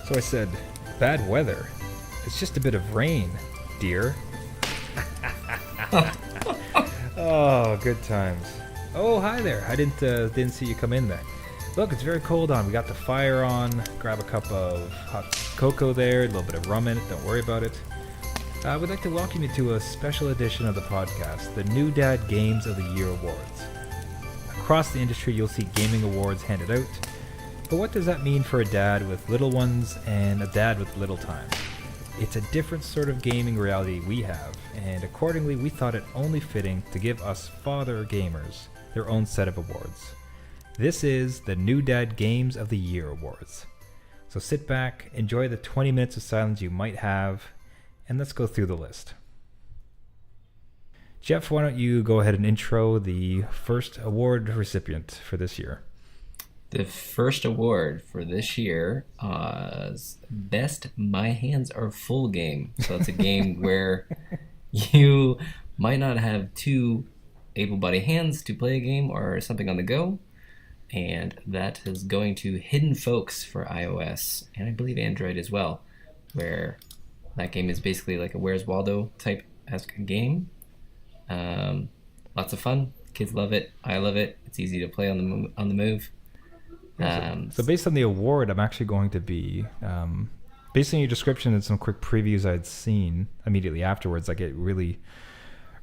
So I said, bad weather. It's just a bit of rain, dear. Oh, good times. Oh, hi there. I didn't see you come in there. Look, it's very cold on. We got the fire on. Grab a cup of hot cocoa there, a little bit of rum in it. Don't worry about it. We'd like to welcome you to a special edition of the podcast, the New Dad Games of the Year Awards. Across the industry, you'll see gaming awards handed out. But what does that mean for a dad with little ones and a dad with little time? It's a different sort of gaming reality we have, and accordingly we thought it only fitting to give us father gamers their own set of awards. This is the New Dad Games of the Year Awards. So sit back, enjoy the 20 minutes of silence you might have, and let's go through the list. Jeff, why don't you go ahead and intro the first award recipient for this year? The first award for this year is Best My Hands Are Full game. So it's a game where you might not have two able-bodied hands to play a game or something on the go. And that is going to Hidden Folks for iOS, and I believe Android as well, where that game is basically like a Where's Waldo type-esque game. Lots of fun. Kids love it. I love it. It's easy to play on the move. So based on the award, I'm actually going to be, based on your description and some quick previews I'd seen immediately afterwards, like it really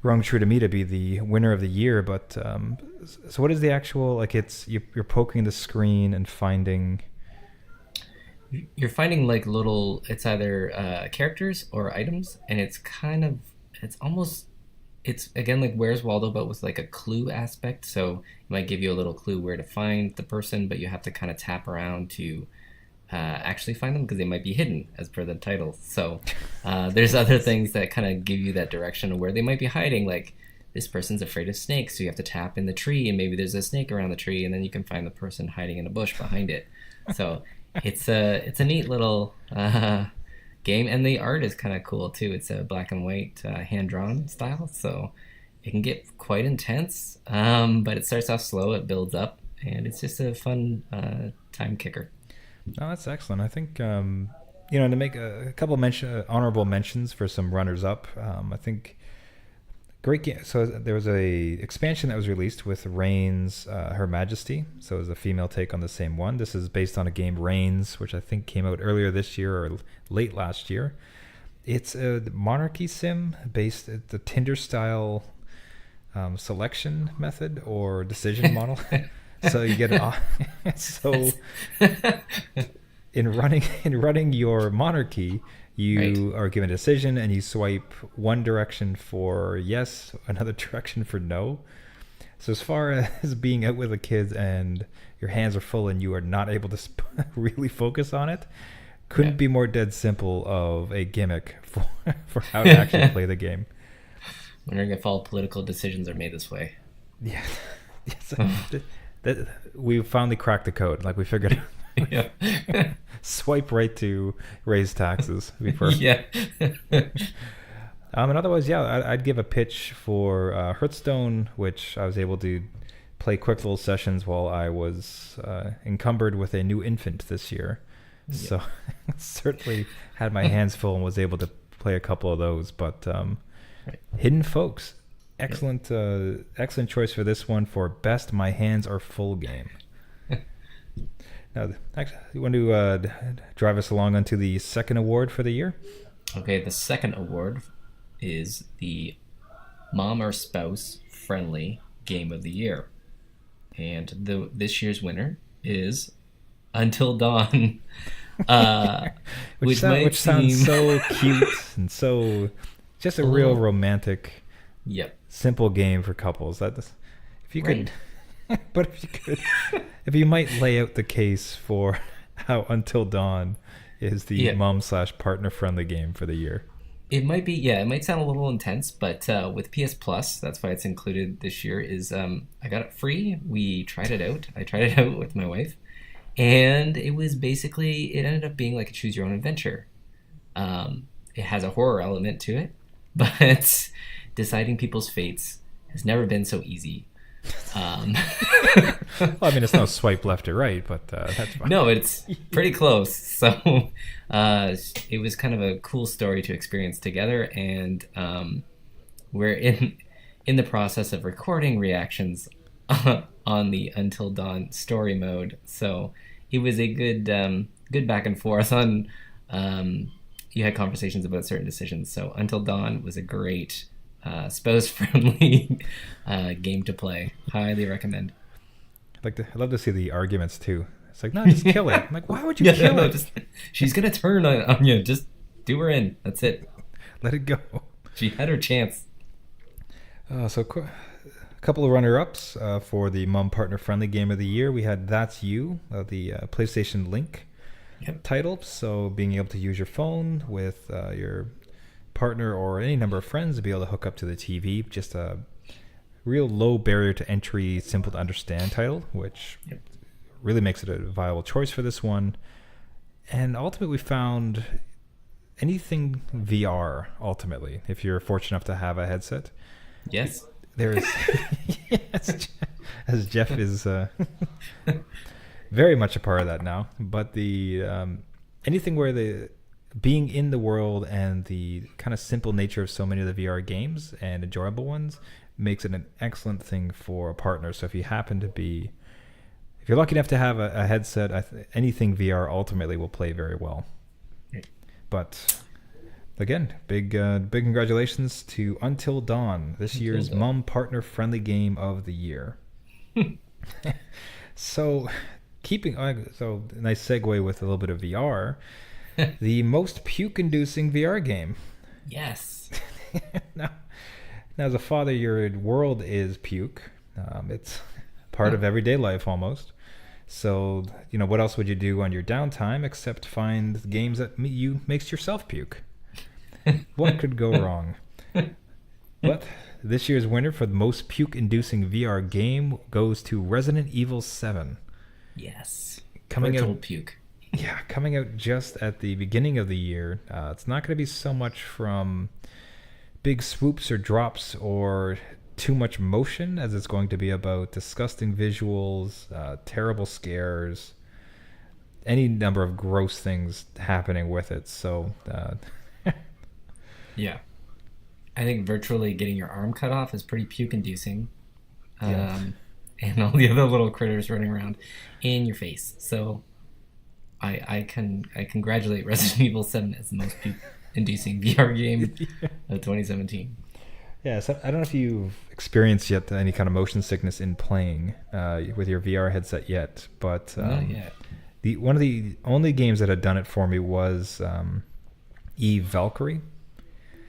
rung true to me to be the winner of the year. But so what is the actual, like you're poking the screen and finding... You're finding like little, it's either characters or items, and it's again like Where's Waldo, but with like a clue aspect. So it might give you a little clue where to find the person, but you have to kind of tap around to actually find them because they might be hidden as per the title. So there's other things that kind of give you that direction of where they might be hiding. Like this person's afraid of snakes, so you have to tap in the tree, and maybe there's a snake around the tree, and then you can find the person hiding in a bush behind it. So it's a neat little game, and the art is kind of cool too. It's a black and white hand-drawn style, so it can get quite intense, but it starts off slow, it builds up, and it's just a fun time kicker. Oh, that's excellent. I think to make a couple honorable mentions for some runners up. I think great game. So there was a expansion that was released with Reigns, Her Majesty. So it was a female take on the same one. This is based on a game Reigns, which I think came out earlier this year or late last year. It's a monarchy sim based at the Tinder style selection method or decision model. So you get so in running your monarchy, you are given a decision and you swipe one direction for yes, another direction for no. So as far as being out with the kids and your hands are full and you are not able to really focus on it, couldn't be more dead simple of a gimmick for how to actually play the game. Wondering if all political decisions are made this way. Yeah. That we finally cracked the code. Like we figured swipe right to raise taxes. Be perfect. Yeah. And otherwise, I'd give a pitch for Hearthstone, which I was able to play quick little sessions while I was encumbered with a new infant this year. Yeah. So certainly had my hands full and was able to play a couple of those. But Hidden Folks. Excellent choice for this one for Best My Hands Are Full game. Now, actually, you want to drive us along onto the second award for the year? Okay, the second award is the Mom or Spouse Friendly Game of the Year. And this year's winner is Until Dawn. Which sounds so cute and so just a real romantic... Yep. Simple game for couples. If you could, but if you might lay out the case for how Until Dawn is the mom/partner friendly game for the year. It might be, it might sound a little intense, but with PS Plus, that's why it's included this year, is I got it free. We tried it out. I tried it out with my wife, and it ended up being like a choose your own adventure. It has a horror element to it, but deciding people's fates has never been so easy. Um, Well, I mean, it's no swipe left or right, but that's fine. no, it's pretty close. So it was kind of a cool story to experience together, and we're in the process of recording reactions on the Until Dawn story mode. So it was a good back and forth on. You had conversations about certain decisions. So Until Dawn was a great spouse friendly game to play. Highly recommend. I'd love to see the arguments too. It's like, no, just kill it. I'm like, why would you Yeah, kill no, it? just she's gonna turn on you. Just do her in. That's it. Let it go. She had her chance. A couple of runner-ups for the mom partner friendly game of the year. We had That's You, the PlayStation Link Yep. title. So being able to use your phone with your partner or any number of friends to be able to hook up to the TV. Just a real low barrier to entry, simple to understand title, which Yep. really makes it a viable choice for this one. And ultimately, we found anything VR. Ultimately, if you're fortunate enough to have a headset, Yes. there is, yes, as Jeff is very much a part of that now. But the anything where the being in the world and the kind of simple nature of so many of the VR games and enjoyable ones makes it an excellent thing for a partner. So if you happen to be, if you're lucky enough to have a headset, anything VR ultimately will play very well. But again, big congratulations to Until Dawn, this year's mom partner friendly game of the year. So, so nice segue with a little bit of VR. The most puke-inducing VR game. Yes. now, as a father, your world is puke. It's part of everyday life almost. So, what else would you do on your downtime except find games that makes yourself puke? What could go wrong? But this year's winner for the most puke-inducing VR game goes to Resident Evil 7. Yes. Coming Virtual out, puke. yeah, coming out just at the beginning of the year. It's not going to be so much from big swoops or drops or too much motion as it's going to be about disgusting visuals, terrible scares, any number of gross things happening with it. So, Yeah. I think virtually getting your arm cut off is pretty puke inducing. Yeah. And all the other little critters running around in your face. So I congratulate Resident Evil 7 as the most puke inducing VR game of 2017. Yeah, so I don't know if you've experienced yet any kind of motion sickness in playing with your VR headset yet, but Not yet. one of the only games that had done it for me was Eve Valkyrie.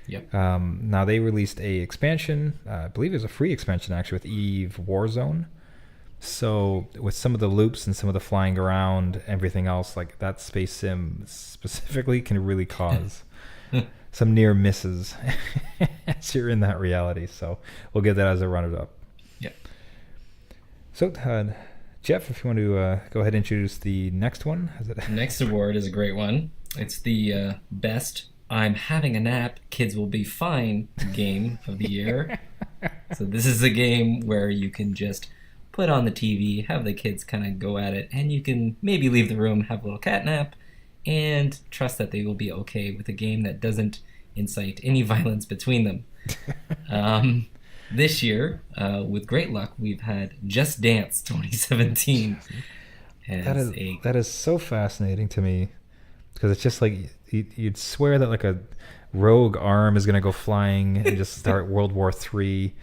Yep. Now they released a expansion, I believe it was a free expansion actually, with Eve Warzone. So with some of the loops and some of the flying around, everything else, like that space sim specifically can really cause some near misses as you're in that reality. So we'll give that as a runner-up. Yep. So Jeff, if you want to go ahead and introduce the next one. Next award is a great one. It's the best I'm having a nap, kids will be fine game of the year. So this is a game where you can just put on the TV, have the kids kind of go at it, and you can maybe leave the room, have a little cat nap, and trust that they will be okay with a game that doesn't incite any violence between them. This year, with great luck, we've had Just Dance 2017. That is so fascinating to me, because it's just like you'd swear that like a rogue arm is going to go flying and just start World War III.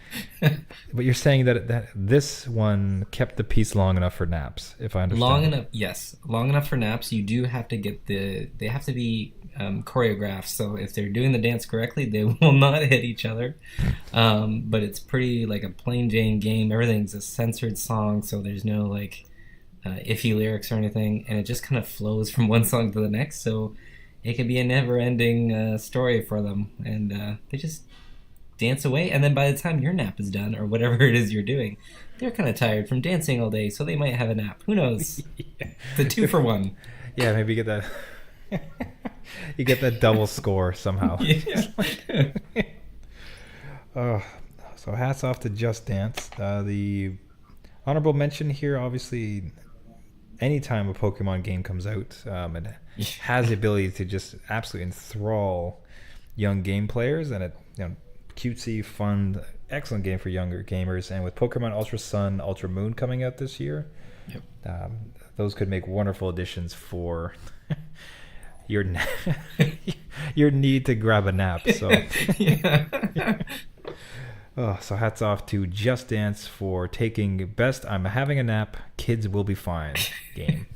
But you're saying that this one kept the peace long enough for naps, if I understand. Long enough, yes. Long enough for naps. You do have to get they have to be choreographed. So if they're doing the dance correctly, they will not hit each other. But it's pretty like a plain Jane game. Everything's a censored song, so there's no like iffy lyrics or anything. And it just kind of flows from one song to the next. So it can be a never-ending story for them, and they just dance away. And then by the time your nap is done, or whatever it is you're doing, they're kind of tired from dancing all day, so they might have a nap. Who knows? Yeah. The 2-for-1. Yeah, maybe you get that. You get that double score somehow. Yeah. So hats off to Just Dance. The honorable mention here, obviously, anytime a Pokemon game comes out, it has the ability to just absolutely enthrall young game players, and cutesy, fun, excellent game for younger gamers. And with Pokemon Ultra Sun, Ultra Moon coming out this year, Yep. those could make wonderful additions for your your need to grab a nap. So Yeah. oh, so hats off to Just Dance for taking best I'm having a nap, kids will be fine game.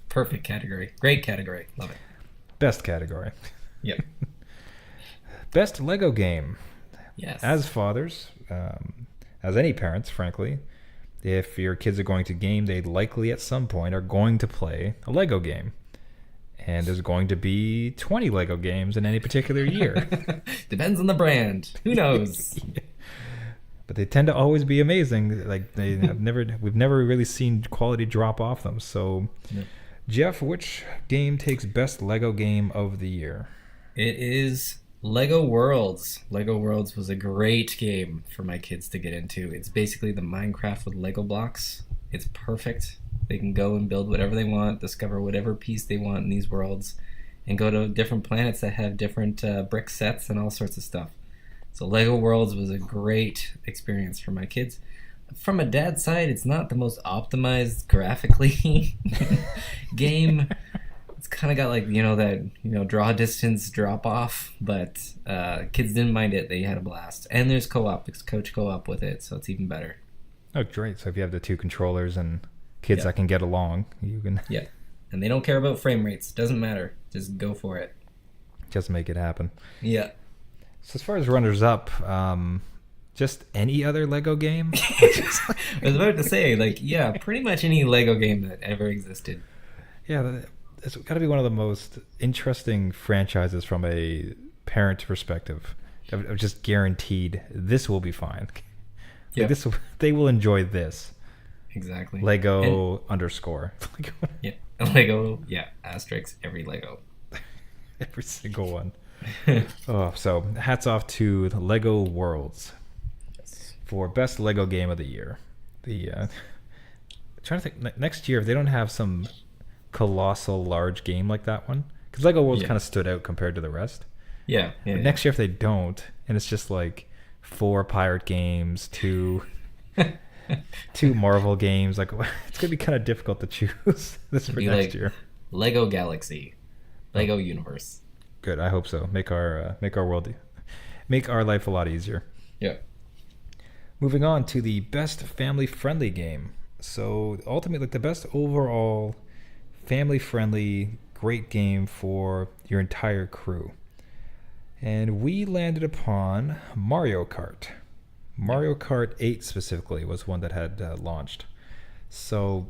Perfect category. Great category. Love it. Best category. Yep. Best Lego game. Yes. As fathers, as any parents, frankly, if your kids are going to game, they likely at some point are going to play a Lego game. And there's going to be 20 Lego games in any particular year. Depends on the brand. Who knows? Yeah. But they tend to always be amazing. Like we've never really seen quality drop off them. So, Yep. Jeff, which game takes best Lego game of the year? It is Lego Worlds. Lego Worlds was a great game for my kids to get into. It's basically the Minecraft with Lego blocks. It's perfect. They can go and build whatever they want, discover whatever piece they want in these worlds, and go to different planets that have different brick sets and all sorts of stuff. So Lego Worlds was a great experience for my kids. From a dad's side, it's not the most optimized graphically game. It's kind of got that draw distance drop off, but kids didn't mind it. They had a blast. And there's co-op. It's coach co-op with it, so it's even better. Oh, great. So if you have the two controllers and kids Yep. that can get along, you can Yeah. And they don't care about frame rates. Doesn't matter. Just go for it. just make it happen. Yeah. So as far as runners up, just any other Lego game? I was about to say, pretty much any Lego game that ever existed. Yeah, it's got to be one of the most interesting franchises from a parent perspective. I'm just guaranteed this will be fine. Yeah. They will enjoy this. Exactly. Lego underscore. Yeah. Lego, yeah. Asterisk, every Lego. Every single one. Oh, so hats off to the Lego Worlds Yes. for best Lego game of the year. Trying to think next year if they don't have some colossal large game like that one, because Lego Worlds Yeah. kind of stood out compared to the rest. Yeah. But next year if they don't, and it's just like 4 pirate games, 2 Marvel games, like it's gonna be kind of difficult to choose this for Be next like year. Lego Galaxy. Lego Universe. Good, I hope so. Make our life a lot easier. Yeah. Moving on to the best family-friendly game. So ultimately, like the best overall family-friendly, great game for your entire crew. And we landed upon Mario Kart. Mario Kart 8 specifically was one that had launched. So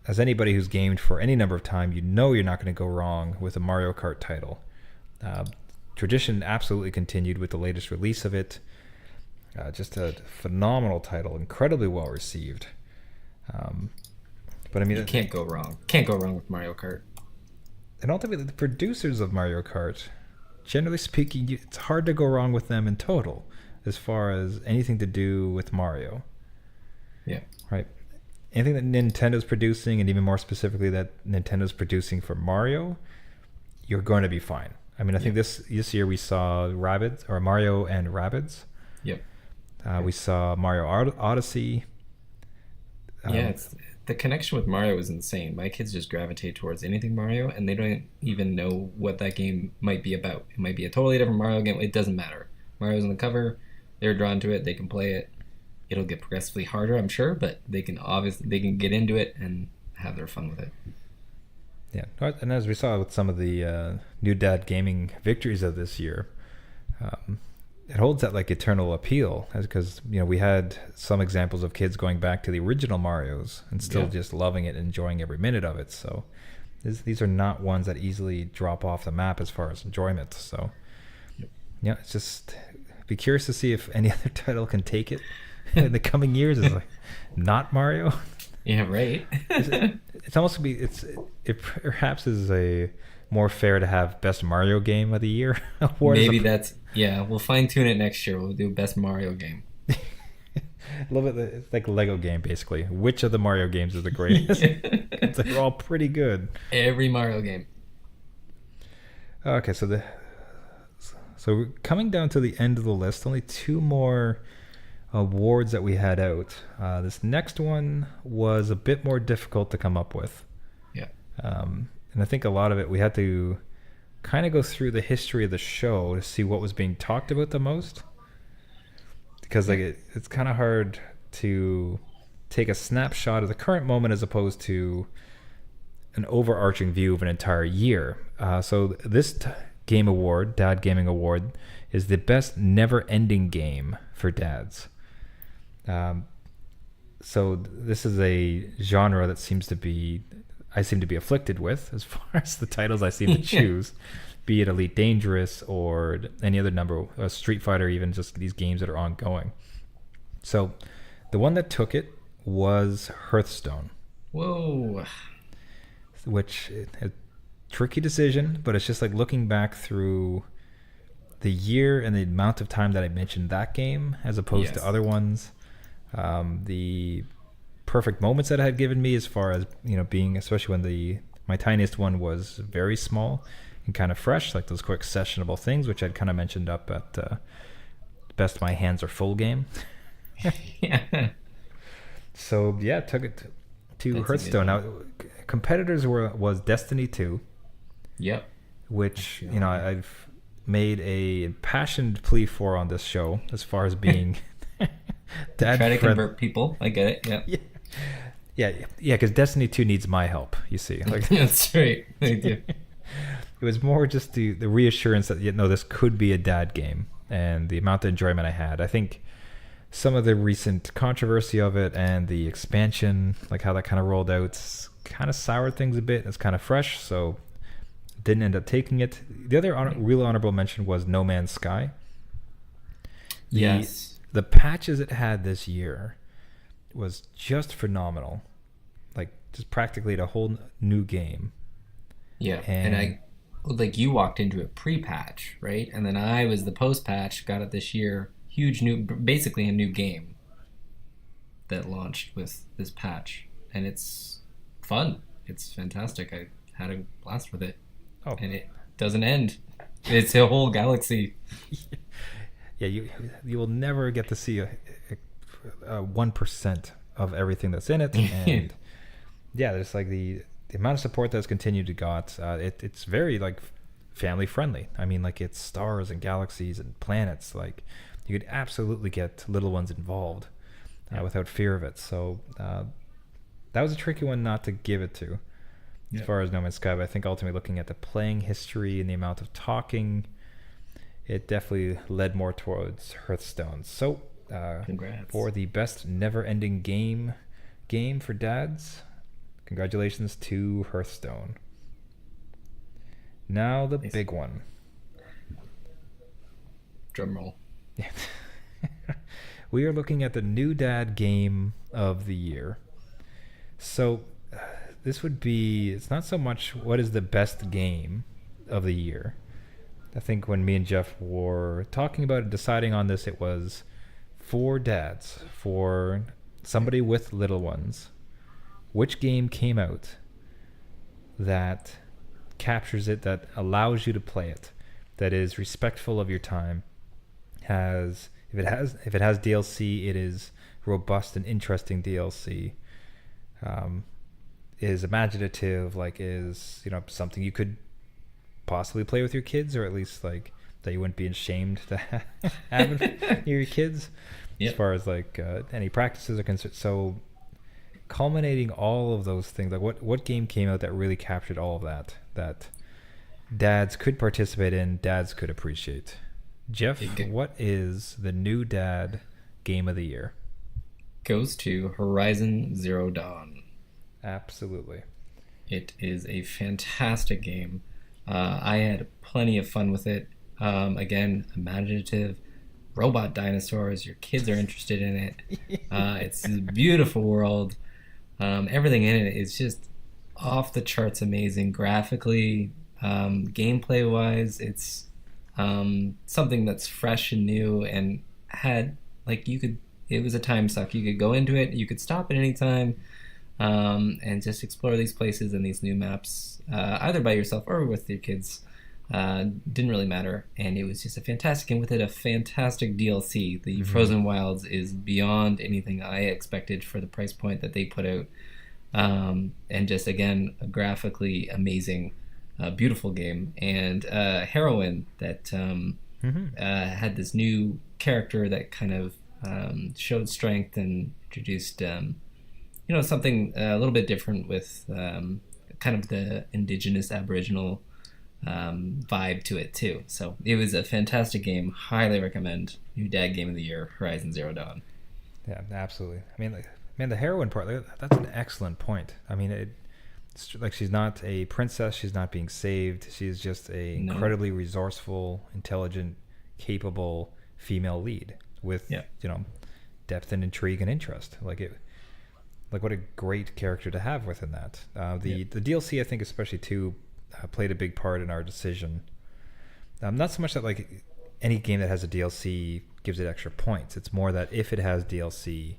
as anybody who's gamed for any number of time, you know you're not going to go wrong with a Mario Kart title. Tradition absolutely continued with the latest release of it. Just a phenomenal title, incredibly well received. But I mean, You can't go wrong. Can't go wrong with Mario Kart. and ultimately, the producers of Mario Kart, generally speaking, it's hard to go wrong with them in total, as far as anything to do with Mario. Yeah. Right. Anything that Nintendo's producing, and even more specifically that Nintendo's producing for Mario, you're going to be fine. I mean, I think this year we saw Mario and Rabbids. Yep. We saw Mario Odyssey. Yeah, the connection with Mario is insane. My kids just gravitate towards anything Mario, and they don't even know what that game might be about. It might be a totally different Mario game. It doesn't matter. Mario's on the cover. They're drawn to it. They can play it. It'll get progressively harder, I'm sure, but they can get into it and have their fun with it. Yeah, and as we saw with some of the new dad gaming victories of this year, it holds that like eternal appeal, because we had some examples of kids going back to the original Marios and still just loving it, and enjoying every minute of it. So these are not ones that easily drop off the map as far as enjoyment. So yeah, it's just be curious to see if any other title can take it in the coming years. Is like not Mario. Yeah, right. It's almost it perhaps is a more fair to have best Mario game of the year award. Maybe we'll fine tune it next year. We'll do best Mario game. love it. It's like a Lego game, basically. Which of the Mario games is the greatest? Yeah. They're all pretty good. Every Mario game. Okay, so we're coming down to the end of the list. Only two more awards that we had out. This next one was a bit more difficult to come up with. Yeah. And I think a lot of it we had to kind of go through the history of the show to see what was being talked about the most. Because like it's kind of hard to take a snapshot of the current moment as opposed to an overarching view of an entire year. So this game award, Dad Gaming Award, is the best never-ending game for dads. So this is a genre that I seem to be afflicted with as far as the titles I seem to choose, be it Elite Dangerous or any other number, Street Fighter, even just these games that are ongoing. So the one that took it was Hearthstone. Whoa. Which a tricky decision, but it's just like looking back through the year and the amount of time that I mentioned that game as opposed to other ones. The perfect moments that it had given me as far as, being, especially when my tiniest one was very small and kind of fresh, like those quick sessionable things, which I'd kind of mentioned up at Best My Hands Are Full game. Yeah. So yeah, took it to Hearthstone. Now, competitors was Destiny 2. Yep. Which, I've made a impassioned plea for on this show as far as being dad Try to convert people. I get it. Yeah. Yeah, because Destiny 2 needs my help, you see. Like, that's right. They do. It was more just the reassurance that, this could be a dad game and the amount of enjoyment I had. I think some of the recent controversy of it and the expansion, like how that kind of rolled out, kind of soured things a bit. It's kind of fresh, so didn't end up taking it. The other real honorable mention was No Man's Sky. Yes. The patches it had this year was just phenomenal. Like, just practically a whole new game. Yeah, and you walked into a pre-patch, right? And then I was the post-patch, got it this year. Huge basically a new game that launched with this patch. And it's fun. It's fantastic. I had a blast with it. Oh. And it doesn't end. It's a whole galaxy. Yeah, you will never get to see a 1% of everything that's in it. And yeah, there's like the amount of support that's continued to got. It's very like family friendly. I mean, like it's stars and galaxies and planets. Like you could absolutely get little ones involved without fear of it. So that was a tricky one not to give it to. As far as No Man's Sky, but I think ultimately looking at the playing history and the amount of talking, it definitely led more towards Hearthstone. So, congrats. For the best never-ending game for dads, congratulations to Hearthstone. Now the big one. Drum roll. We are looking at the new dad game of the year. So this would be, it's not so much what is the best game of the year. I think when me and Jeff were talking about it, deciding on this, it was for dads, for somebody with little ones. Which game came out that captures it, that allows you to play it, that is respectful of your time, if it has DLC, it is robust and interesting DLC, is imaginative, like is something you could possibly play with your kids, or at least like that you wouldn't be ashamed to have near your kids. As far as like any practices are concerned. So culminating all of those things, like what game came out that really captured all of that dads could participate in, dads could appreciate? Jeff, what is the new dad game of the year? Goes to Horizon Zero Dawn. Absolutely. It is a fantastic game. I had plenty of fun with it. Again, imaginative, robot dinosaurs. Your kids are interested in it. It's a beautiful world. Everything in it is just off the charts amazing. Graphically, gameplay wise, it's something that's fresh and new, and had like you could it was a time suck. You could go into it, you could stop at any time, and just explore these places and these new maps, either by yourself or with your kids. Didn't really matter, and it was just a fantastic game with it. A fantastic DLC. The Frozen Wilds is beyond anything I expected for the price point that they put out, and just again a graphically amazing, beautiful game, and heroine that had this new character that kind of showed strength and introduced something a little bit different with kind of the indigenous Aboriginal vibe to it too. So it was a fantastic game. Highly recommend. New Dad Game of the Year, Horizon Zero Dawn. Yeah, absolutely. I mean, like, man, the heroine part, like, that's an excellent point. I mean, it's like she's not a princess. She's not being saved. She's just a incredibly resourceful, intelligent, capable female lead with depth and intrigue and interest. Like what a great character to have within that. The DLC, I think, especially too, played a big part in our decision. Not so much that like any game that has a DLC gives it extra points. It's more that if it has DLC,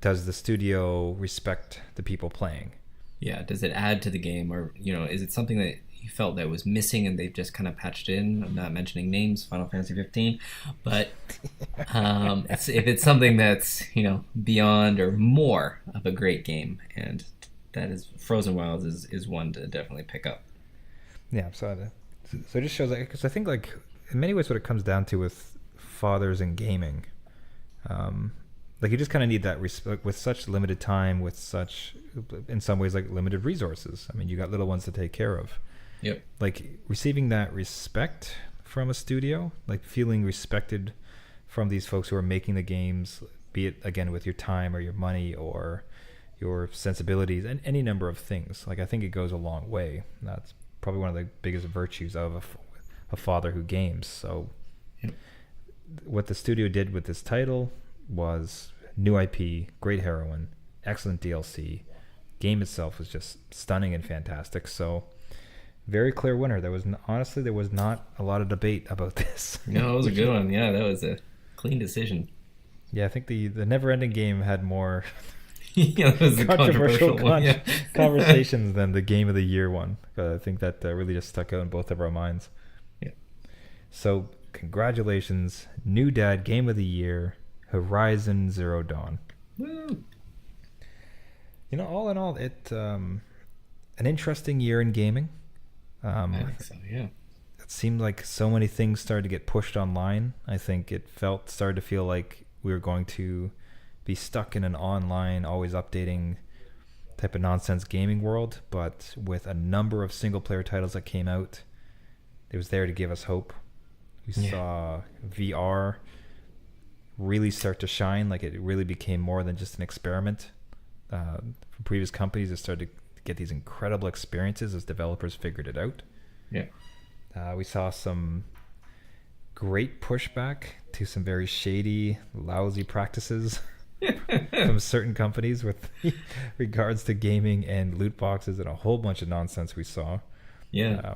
does the studio respect the people playing? Yeah, does it add to the game, or is it something that you felt that was missing and they've just kind of patched in? I'm not mentioning names, Final Fantasy 15, but if it's something that's beyond or more of a great game, and that is Frozen Wilds is one to definitely pick up. Yeah, so it just shows, like, because I think, like, in many ways what it comes down to with fathers and gaming, like, you just kind of need that respect with such limited time, with such, in some ways, like, limited resources. I mean, you got little ones to take care of. Yep. Like, receiving that respect from a studio, like feeling respected from these folks who are making the games, be it, again, with your time or your money or your sensibilities and any number of things. Like, I think it goes a long way. That's probably one of the biggest virtues of a father who games. So what the studio did with this title was new IP, great heroine, excellent DLC. Game itself was just stunning and fantastic. So very clear winner. Honestly, there was not a lot of debate about this. No, it was a good one. Yeah, that was a clean decision. Yeah, I think the Never Ending Game had more yeah, that was a controversial one, conversations than the Game of the Year one. I think that really just stuck out in both of our minds. Yeah. So congratulations, New Dad Game of the Year, Horizon Zero Dawn. Woo! All in all, an interesting year in gaming. I think so, yeah. It seemed like so many things started to get pushed online. I think it started to feel like we were going to be stuck in an online, always updating type of nonsense gaming world, but with a number of single player titles that came out, it was there to give us hope. We saw VR really start to shine. Like, it really became more than just an experiment. From previous companies, it started to get these incredible experiences as developers figured it out. Yeah. We saw some great pushback to some very shady, lousy practices from certain companies with regards to gaming and loot boxes and a whole bunch of nonsense we saw. Yeah.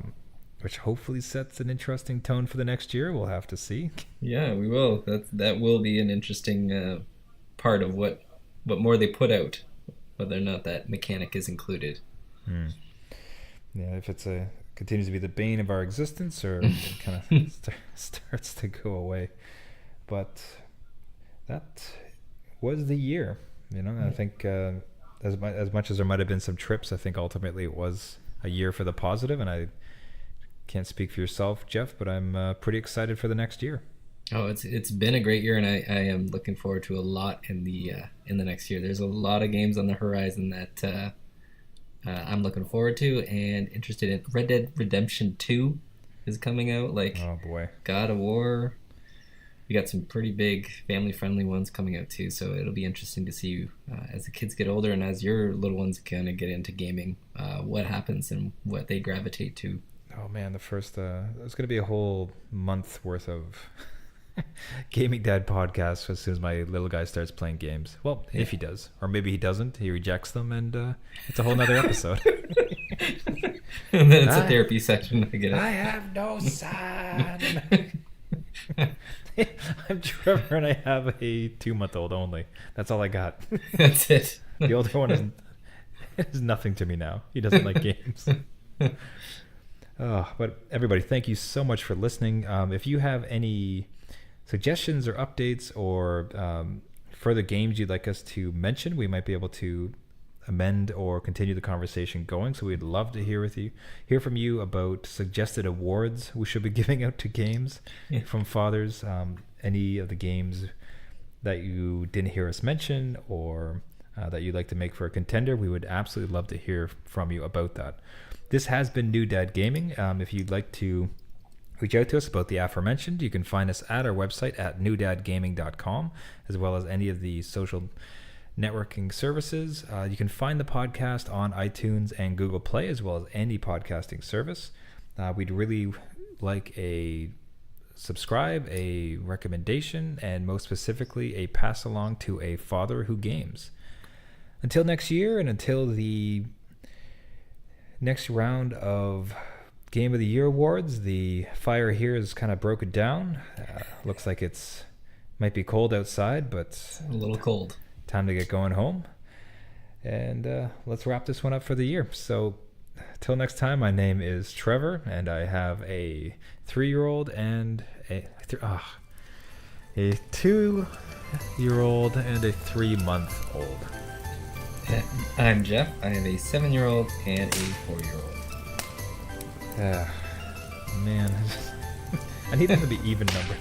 Which hopefully sets an interesting tone for the next year. We'll have to see. Yeah, we will. That will be an interesting part of what more they put out, whether or not that mechanic is included. Yeah, if it's continues to be the bane of our existence, or it kind of starts to go away. But that was the year. I think as much as there might have been some trips, I think ultimately it was a year for the positive. And I can't speak for yourself, Jeff, but I'm pretty excited for the next year. Oh, it's been a great year, and I am looking forward to a lot in the next year. There's a lot of games on the horizon that I'm looking forward to and interested in. Red Dead Redemption 2 is coming out. Like, oh boy, God of War. We got some pretty big family-friendly ones coming out too, so it'll be interesting to see as the kids get older and as your little ones kind of get into gaming, what happens and what they gravitate to. Oh man, there's going to be a whole month worth of Gaming Dad podcast as soon as my little guy starts playing games. Well, if he does, or maybe he doesn't, he rejects them, and it's a whole nother episode. And then it's a therapy session. I have no son. I'm Trevor, and I have a 2-month-old only. That's all I got. That's it. The older one is nothing to me now. He doesn't like games. But everybody, thank you so much for listening. If you have any suggestions or updates or further games you'd like us to mention, we might be able to amend or continue the conversation going. So we'd love to hear from you about suggested awards we should be giving out to games from fathers. Any of the games that you didn't hear us mention or that you'd like to make for a contender, we would absolutely love to hear from you about that. This has been New Dad Gaming. If you'd like to reach out to us about the aforementioned, you can find us at our website at newdadgaming.com, as well as any of the social networking services. You can find the podcast on iTunes and Google Play, as well as any podcasting service. We'd really like a subscribe, a recommendation, and most specifically a pass along to a father who games. Until next year, and until the next round of Game of the Year awards, the fire here is kind of broken down. Looks like it's might be cold outside, but A little cold. time to get going home. And let's wrap this one up for the year. So till next time, my name is Trevor, and I have a 3-year-old and a 2-year-old and a 3-month-old. I'm Jeff. I have a 7-year-old and a 4-year-old. Man, I need them to be even numbers.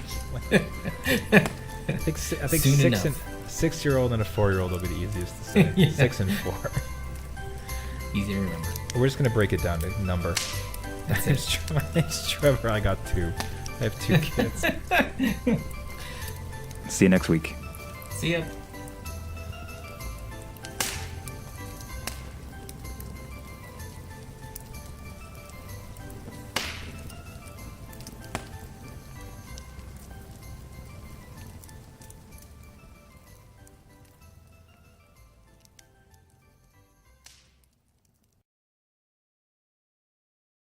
I think Soon 6-year-old and a 4-year-old will be the easiest to say. Yeah. 6 and 4. Easy to remember. We're just gonna break it down to number. That's it. My name's Trevor. I got 2. I have 2 kids. See you next week. See ya.